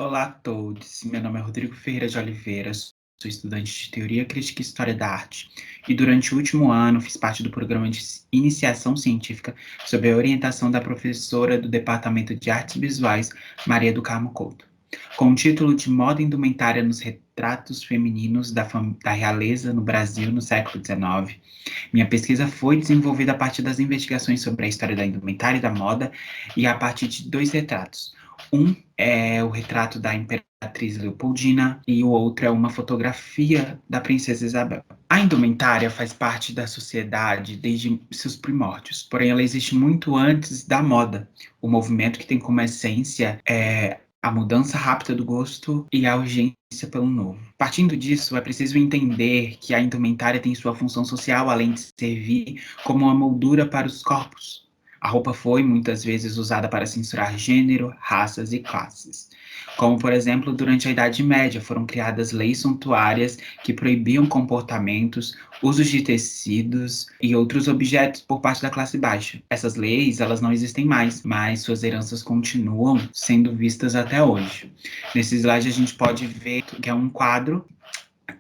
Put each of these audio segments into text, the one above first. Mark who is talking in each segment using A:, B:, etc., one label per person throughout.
A: Olá a todos, meu nome é Rodrigo Ferreira de Oliveira, sou estudante de Teoria Crítica e História da Arte, e durante o último ano fiz parte do programa de iniciação científica sob a orientação da professora do Departamento de Artes Visuais, Maria do Carmo Couto, com o título de Moda Indumentária nos Retratos Femininos da Realeza no Brasil no século XIX. Minha pesquisa foi desenvolvida a partir das investigações sobre a história da indumentária e da moda e a partir de dois retratos. Um é o retrato da Imperatriz Leopoldina e o outro é uma fotografia da Princesa Isabel. A indumentária faz parte da sociedade desde seus primórdios, porém ela existe muito antes da moda, o movimento que tem como essência a mudança rápida do gosto e a urgência pelo novo. Partindo disso, é preciso entender que a indumentária tem sua função social, além de servir como uma moldura para os corpos. A roupa foi muitas vezes usada para censurar gênero, raças e classes. Como, por exemplo, durante a Idade Média foram criadas leis suntuárias que proibiam comportamentos, usos de tecidos e outros objetos por parte da classe baixa. Essas leis, elas não existem mais, mas suas heranças continuam sendo vistas até hoje. Nesse slide a gente pode ver que é um quadro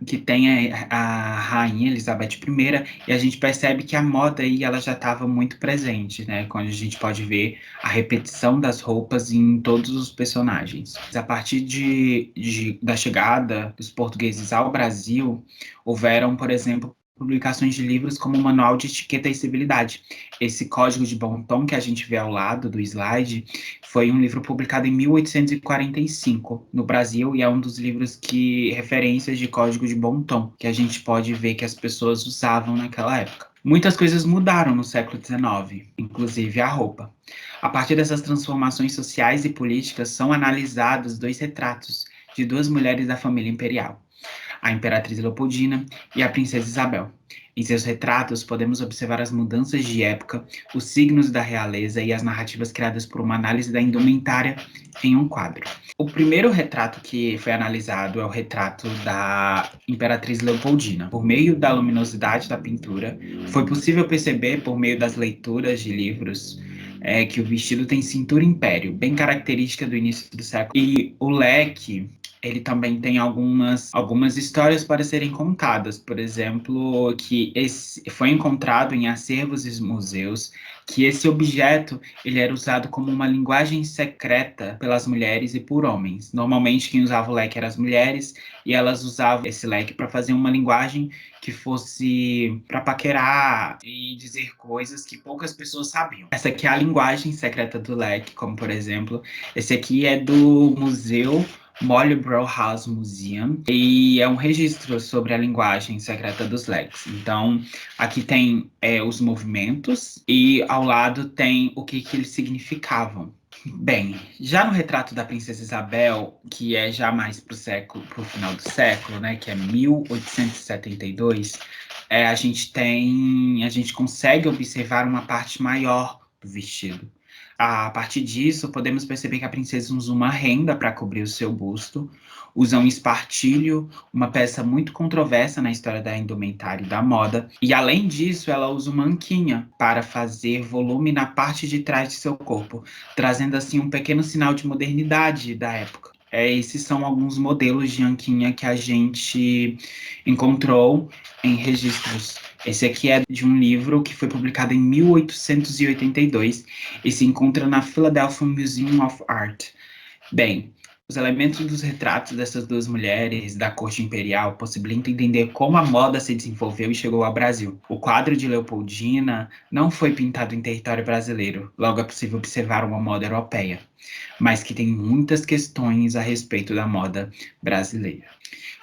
A: que tem a rainha Elizabeth I, e a gente percebe que a moda aí ela já estava muito presente, né? Quando a gente pode ver a repetição das roupas em todos os personagens. A partir da chegada dos portugueses ao Brasil, houveram, por exemplo, publicações de livros como o Manual de Etiqueta e Civilidade. Esse código de bom tom que a gente vê ao lado do slide foi um livro publicado em 1845 no Brasil e é um dos livros que referências de código de bom tom que a gente pode ver que as pessoas usavam naquela época. Muitas coisas mudaram no século XIX, inclusive a roupa. A partir dessas transformações sociais e políticas são analisados dois retratos de duas mulheres da família imperial, a Imperatriz Leopoldina e a Princesa Isabel. Em seus retratos, podemos observar as mudanças de época, os signos da realeza e as narrativas criadas por uma análise da indumentária em um quadro. O primeiro retrato que foi analisado é o retrato da Imperatriz Leopoldina. Por meio da luminosidade da pintura, foi possível perceber, por meio das leituras de livros, que o vestido tem cintura império, bem característica do início do século. E o leque ele também tem algumas histórias para serem contadas. Por exemplo, que foi encontrado em acervos e museus que esse objeto ele era usado como uma linguagem secreta pelas mulheres e por homens. Normalmente quem usava o leque eram as mulheres e elas usavam esse leque para fazer uma linguagem que fosse para paquerar e dizer coisas que poucas pessoas sabiam. Essa aqui é a linguagem secreta do leque, como por exemplo, esse aqui é do Museu Marlborough House Museum, e é um registro sobre a linguagem secreta dos leques. Então, aqui tem os movimentos e ao lado tem o que eles significavam. Bem, já no retrato da Princesa Isabel, que é já mais pro final do século, né, que é 1872, a gente consegue observar uma parte maior do vestido. A partir disso, podemos perceber que a princesa usa uma renda para cobrir o seu busto, usa um espartilho, uma peça muito controversa na história da indumentária e da moda, e além disso, ela usa uma anquinha para fazer volume na parte de trás de seu corpo, trazendo assim um pequeno sinal de modernidade da época. Esses são alguns modelos de anquinha que a gente encontrou em registros. Esse aqui é de um livro que foi publicado em 1882 e se encontra na Philadelphia Museum of Art. Bem, os elementos dos retratos dessas duas mulheres da corte imperial possibilitam entender como a moda se desenvolveu e chegou ao Brasil. O quadro de Leopoldina não foi pintado em território brasileiro, logo é possível observar uma moda europeia, mas que tem muitas questões a respeito da moda brasileira.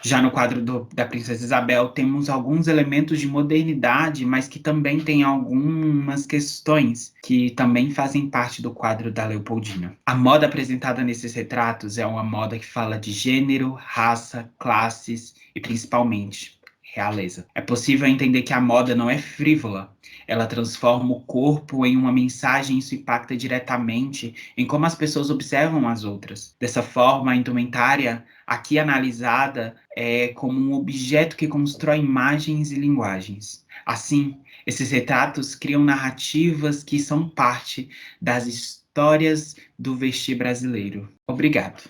A: Já no quadro da Princesa Isabel, temos alguns elementos de modernidade, mas que também tem algumas questões que também fazem parte do quadro da Leopoldina. A moda apresentada nesses retratos é uma moda que fala de gênero, raça, classes e principalmente realeza. É possível entender que a moda não é frívola. Ela transforma o corpo em uma mensagem e isso impacta diretamente em como as pessoas observam as outras. Dessa forma, a indumentária, aqui analisada, é como um objeto que constrói imagens e linguagens. Assim, esses retratos criam narrativas que são parte das histórias do vestir brasileiro. Obrigado.